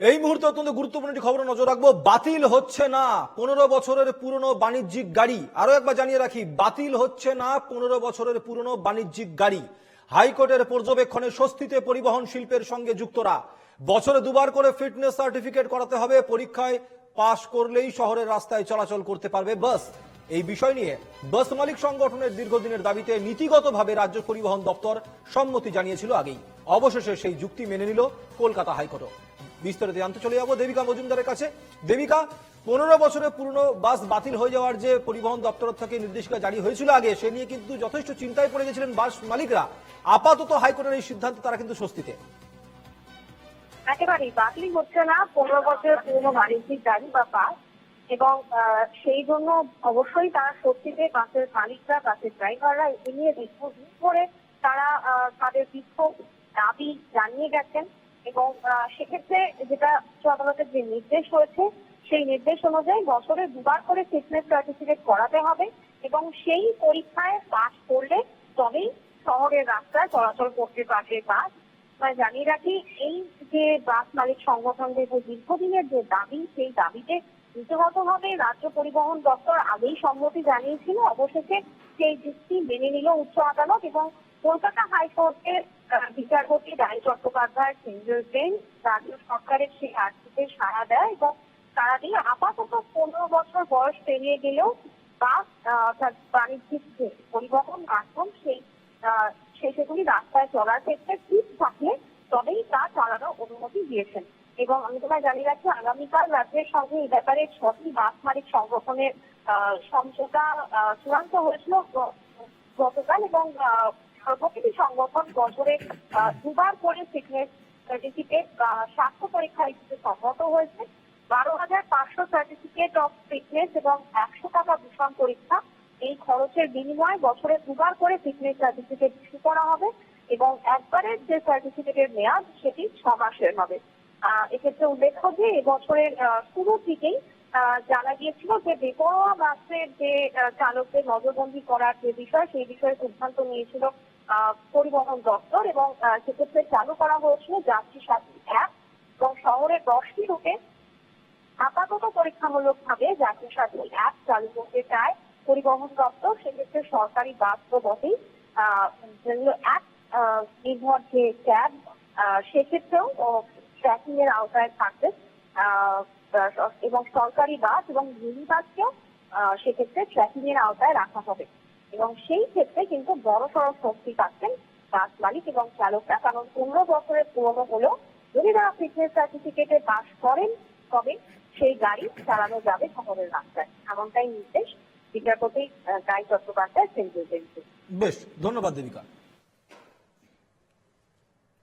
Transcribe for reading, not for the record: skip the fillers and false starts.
এই মুহূর্তে অত্যন্ত গুরুত্বপূর্ণ একটি খবর নজর রাখবো। বাতিল হচ্ছে না 15 বছরের পুরনো বাণিজ্যিক গাড়ি। আরো একবার জানিয়ে রাখি, বাতিল হচ্ছে না 15 বছরের পুরনো বাণিজ্যিক গাড়ি। হাইকোর্টের পর্যবেক্ষণে স্বস্তিতে পরিবহন শিল্পের সঙ্গে যুক্তরা। বছরে দুবার করে ফিটনেস সার্টিফিকেট করাতে হবে, পরীক্ষায় পাশ করলেই শহরের রাস্তায় চলাচল করতে পারবে বাস। এই বিষয় নিয়ে বাস মালিক সংগঠনের দীর্ঘদিনের দাবিতে নীতিগতভাবে রাজ্য পরিবহন দপ্তর সম্মতি জানিয়েছিল আগেই। অবশেষে সেই যুক্তি মেনে নিল কলকাতা হাইকোর্ট। বিস্তারিত জানতে চলে যাবো দেবিকা মজুমদারের কাছে। দেবিকা, 15 বছরের পুরনো বাস বাতিল হয়ে যাওয়ার যে পরিবহন দপ্তর থেকে নির্দেশিকা জারি হয়েছিল আগে, সে নিয়ে কিন্তু যথেষ্ট চিন্তায় পড়ে গেছিলেন বাস মালিকরা। আপাতত হাইকোর্টের এই সিদ্ধান্তে তারা কিন্তু স্বস্তিতে। একেবারেই বাতিল হচ্ছে না 15 বছরের পুরনো বাণিজ্যিক গাড়ি বা বাস, এবং সেই জন্য অবশ্যই তারা স্বস্তিতে। বাসের মালিকরা, বাসের ড্রাইভাররা এ নিয়ে দীর্ঘদিন ধরে তারা তাদের বিক্ষোভ দাবি জানিয়ে গেছেন, এবং সেক্ষেত্রে যেটা উচ্চ আদালতের যে নির্দেশ হয়েছে সেই নির্দেশ অনুযায়ী বছরে দুবার করে ফিটনেস সার্টিফিকেট করাতে হবে, এবং সেই পরীক্ষায় পাশ করলে তবেই শহরের রাস্তায় চলাচল করতে পারবে বাস। জানিয়ে রাখি, এই যে বাস মালিক সংগঠনদের যে দীর্ঘদিনের যে দাবি, সেই দাবিতে নীতিগতভাবে রাজ্য পরিবহন দপ্তর আগেই সম্মতি জানিয়েছিল। অবশেষে সেই যুক্তি মেনে নিল উচ্চ আদালত, এবং কলকাতা হাইকোর্টের বিচারপতি রায় চট্টোপাধ্যায়ের কেন্দ্রীয় বেঞ্চ রাজ্য সরকারের সেই আর্জিতে সাড়া দেয়, এবং তারা দিয়ে আপাতত 15 বছর বয়স পেরিয়ে গেলেও বাস অর্থাৎ বাণিজ্যিক যে পরিবহন মাধ্যম সেগুলি রাস্তায় চলার ক্ষেত্রে ঠিক থাকলে তবেই তা চালানোর অনুমতি দিয়েছেন। এবং আমি তোমায় জানিয়ে রাখি, আগামীকাল রাজ্যের সঙ্গে এই ব্যাপারে 6টি বাস মালিক সংগঠনের সমঝোতা চূড়ান্ত হয়েছিল গতকাল, এবং প্রতিটি সংগঠন বছরে দুবার করে ফিটনেস সার্টিফিকেট বা স্বাস্থ্য পরীক্ষায় সম্মত হয়েছে। 12,500 সার্টিফিকেট অফ ফিটনেস এবং 100 টাকা দূষণ পরীক্ষা, এই খরচের বিনিময়ে বছরে দুবার করে ফিটনেস সার্টিফিকেট ইস্যু করা হবে, এবং একবারের যে সার্টিফিকেটের মেয়াদ সেটি 6 মাসের হবে। এক্ষেত্রে উল্লেখ্য যে এবছরের শুরু থেকেই জানা গিয়েছিল যে বেপরোয়া বাসের যে চালকদের নজরবন্দি করার যে বিষয়, সেই বিষয়ে সিদ্ধান্ত নিয়েছিল পরিবহন দপ্তর, এবং সেক্ষেত্রে চালু করা হয়েছিল যাত্রী সাথী অ্যাপ, এবং শহরের 10টি রুটে আপাতত পরীক্ষামূলক ভাবে যাত্রী সাথী অ্যাপ চালু করতে চায় পরিবহন দপ্তর। সেক্ষেত্রে সরকারি বাস তো বটেই, যেগুলো অ্যাপ নির্ভর যে ক্যাব, সেক্ষেত্রেও ট্র্যাকিং এর আওতায় থাকবে, এবং সরকারি বাস এবং মিনি বাসকেও সেক্ষেত্রে ট্র্যাকিং এর আওতায় রাখা হবে। এবং সেই ক্ষেত্রে কিন্তু বড়সড় স্বস্তি পাচ্ছেন বাস মালিক এবং চালকরা, কারণ 15 বছরের পুরনো হলেও যদি তারা ফিটনেস সার্টিফিকেটে পাস করেন তবে সেই গাড়ি চালানো যাবে শহরের রাস্তায়। এমনটাই নির্দেশ বিচারপতি রায় চট্টোপাধ্যায় কেন্দ্রীয় বেঞ্চে। বেশ, ধন্যবাদ দেবিকা।